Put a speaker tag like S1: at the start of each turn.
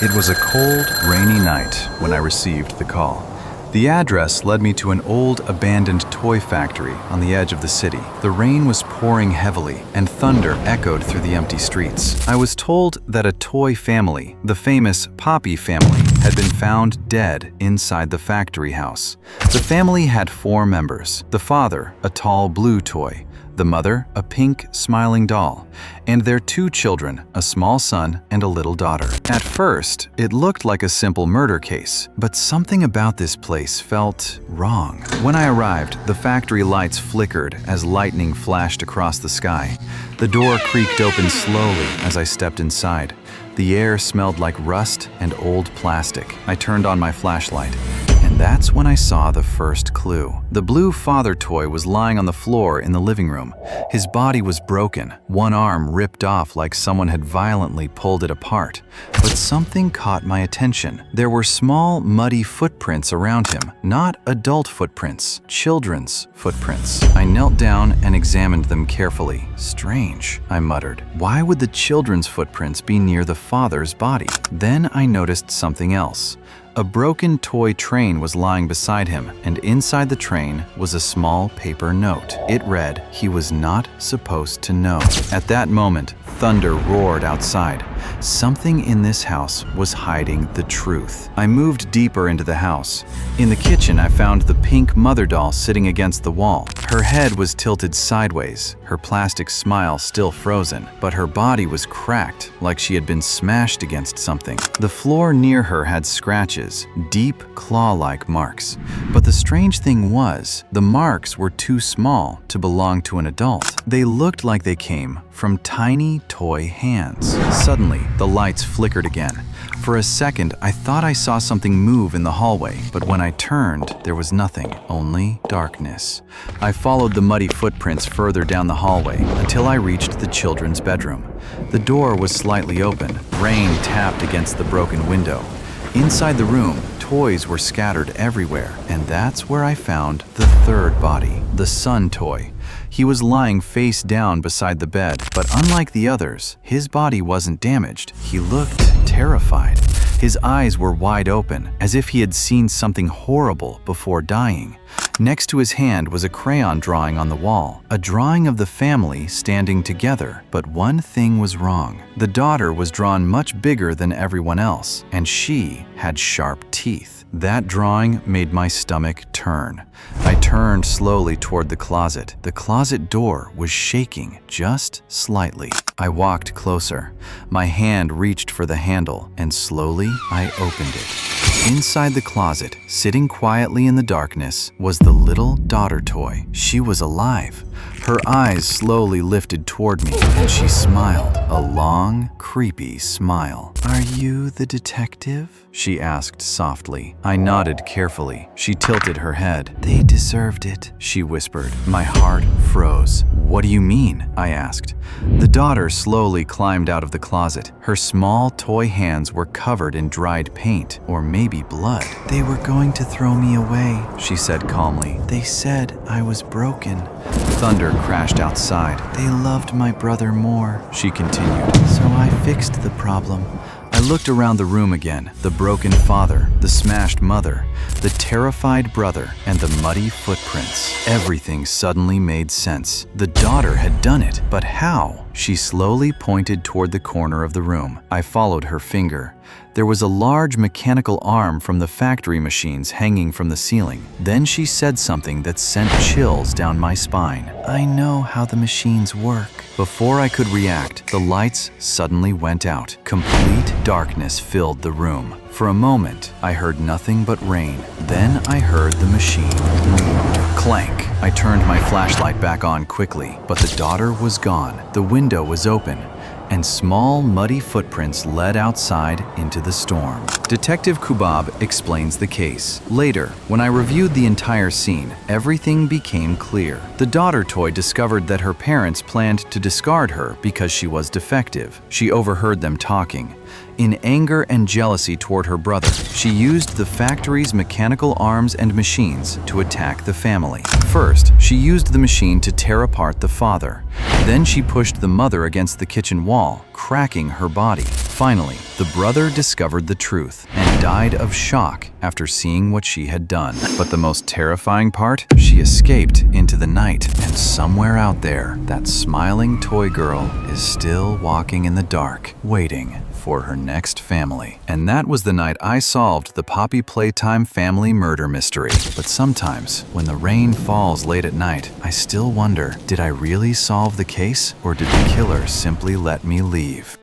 S1: It was a cold, rainy night when I received the call. The address led me to an old, abandoned toy factory on the edge of the city. The rain was pouring heavily, and thunder echoed through the empty streets. I was told that a toy family, the famous Poppy family, had been found dead inside the factory house. The family had 4 members: the father, a tall blue toy; the mother, a pink, smiling doll; and their 2 children, a small son and a little daughter. At first, it looked like a simple murder case, but something about this place felt wrong. When I arrived, the factory lights flickered as lightning flashed across the sky. The door creaked open slowly as I stepped inside. The air smelled like rust and old plastic. I turned on my flashlight, and that's when I saw the first clue. The blue father toy was lying on the floor in the living room. His body was broken, one arm ripped off like someone had violently pulled it apart. But something caught my attention. There were small, muddy footprints around him, not adult footprints, children's footprints. I knelt down and examined them carefully. Strange, I muttered. Why would the children's footprints be near the father's body? Then I noticed something else. A broken toy train was lying beside him, and inside the train was a small paper note. It read, "He was not supposed to know." At that moment, thunder roared outside. Something in this house was hiding the truth. I moved deeper into the house. In the kitchen, I found the pink mother doll sitting against the wall. Her head was tilted sideways, her plastic smile still frozen, but her body was cracked, like she had been smashed against something. The floor near her had scratches, deep claw-like marks. But the strange thing was, the marks were too small to belong to an adult. They looked like they came from tiny toy hands. Suddenly, the lights flickered again. For a second, I thought I saw something move in the hallway, but when I turned, there was nothing, only darkness. I followed the muddy footprints further down the hallway until I reached the children's bedroom. The door was slightly open. Rain tapped against the broken window. Inside the room, toys were scattered everywhere, and that's where I found the third body, the son toy. He was lying face down beside the bed, but unlike the others, his body wasn't damaged. He looked terrified. His eyes were wide open, as if he had seen something horrible before dying. Next to his hand was a crayon drawing on the wall, a drawing of the family standing together. But one thing was wrong. The daughter was drawn much bigger than everyone else, and she had sharp teeth. That drawing made my stomach turn. I turned slowly toward the closet. The closet door was shaking just slightly. I walked closer. My hand reached for the handle, and slowly I opened it. Inside the closet, sitting quietly in the darkness, was the little daughter toy. She was alive. Her eyes slowly lifted toward me, and she smiled, a long, creepy smile. "Are you the detective?" she asked softly. I nodded carefully. She tilted her head. "They deserved it," she whispered. My heart froze. "What do you mean?" I asked. The daughter slowly climbed out of the closet. Her small toy hands were covered in dried paint, or maybe blood. "They were going to throw me away," she said calmly. "They said I was broken." Thunder crashed outside. "They loved my brother more," she continued, "so I fixed the problem." I looked around the room again. The broken father, the smashed mother, the terrified brother, and the muddy footprints. Everything suddenly made sense. The daughter had done it, but how? She slowly pointed toward the corner of the room. I followed her finger. There was a large mechanical arm from the factory machines hanging from the ceiling. Then she said something that sent chills down my spine. "I know how the machines work." Before I could react, the lights suddenly went out. Complete darkness filled the room. For a moment, I heard nothing but rain. Then I heard the machine. Clank! I turned my flashlight back on quickly, but the daughter was gone. The window was open, and small, muddy footprints led outside into the storm. Detective Khubab explains the case. Later, when I reviewed the entire scene, everything became clear. The daughter toy discovered that her parents planned to discard her because she was defective. She overheard them talking. In anger and jealousy toward her brother, she used the factory's mechanical arms and machines to attack the family. First, she used the machine to tear apart the father. Then she pushed the mother against the kitchen wall, cracking her body. Finally, the brother discovered the truth and died of shock after seeing what she had done. But the most terrifying part? She escaped into the night, and somewhere out there, that smiling toy girl is still walking in the dark, waiting for her next family. And that was the night I solved the Poppy Playtime family murder mystery. But sometimes, when the rain falls late at night, I still wonder, did I really solve the case, or did the killer simply let me leave?